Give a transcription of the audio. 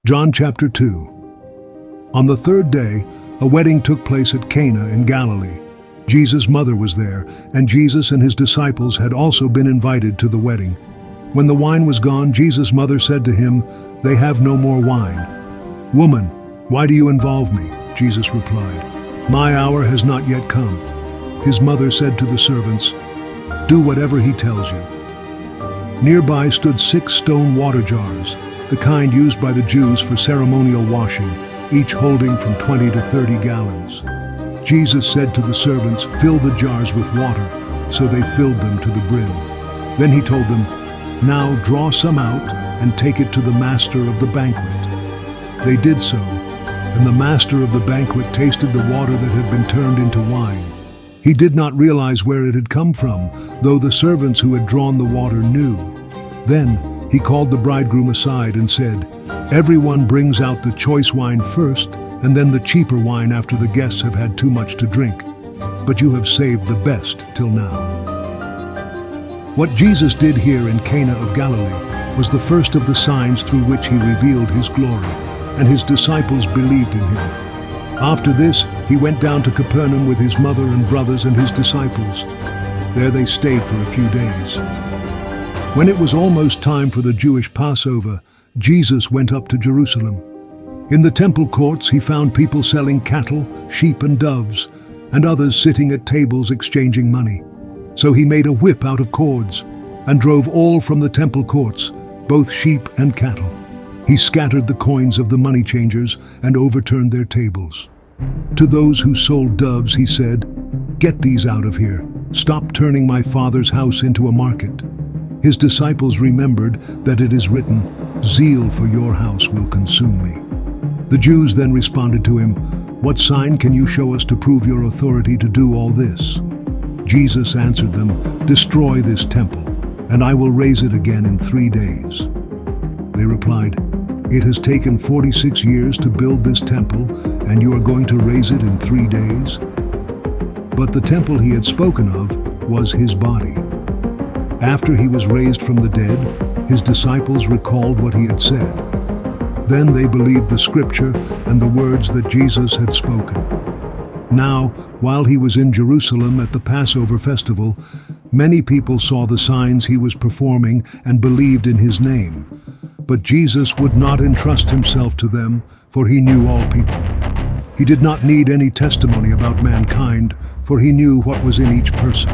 John chapter 2. On the third day, a wedding took place at Cana in Galilee. Jesus' mother was there, and Jesus and his disciples had also been invited to the wedding. When the wine was gone, Jesus' mother said to him, "They have no more wine." "Woman, why do you involve me?" Jesus replied, "My hour has not yet come." His mother said to the servants, "Do whatever he tells you." Nearby stood 6 stone water jars, the kind used by the Jews for ceremonial washing, each holding from 20 to 30 gallons. Jesus said to the servants, "Fill the jars with water," so they filled them to the brim. Then he told them, "Now draw some out and take it to the master of the banquet." They did so, and the master of the banquet tasted the water that had been turned into wine. He did not realize where it had come from, though the servants who had drawn the water knew. Then he called the bridegroom aside and said, "Everyone brings out the choice wine first, and then the cheaper wine after the guests have had too much to drink. But you have saved the best till now." What Jesus did here in Cana of Galilee was the first of the signs through which he revealed his glory, and his disciples believed in him. After this, he went down to Capernaum with his mother and brothers and his disciples. There they stayed for a few days. When it was almost time for the Jewish Passover, Jesus went up to Jerusalem. In the temple courts, he found people selling cattle, sheep, and doves, and others sitting at tables exchanging money. So he made a whip out of cords and drove all from the temple courts, both sheep and cattle. He scattered the coins of the money changers and overturned their tables. To those who sold doves, he said, "Get these out of here. Stop turning my Father's house into a market." His disciples remembered that it is written, "Zeal for your house will consume me." The Jews then responded to him, "What sign can you show us to prove your authority to do all this?" Jesus answered them, "Destroy this temple, and I will raise it again in 3 days." They replied, "It has taken 46 years to build this temple, and you are going to raise it in 3 days?" But the temple he had spoken of was his body. After he was raised from the dead, his disciples recalled what he had said. Then they believed the scripture and the words that Jesus had spoken. Now, while he was in Jerusalem at the Passover festival, many people saw the signs he was performing and believed in his name. But Jesus would not entrust himself to them, for he knew all people. He did not need any testimony about mankind, for he knew what was in each person.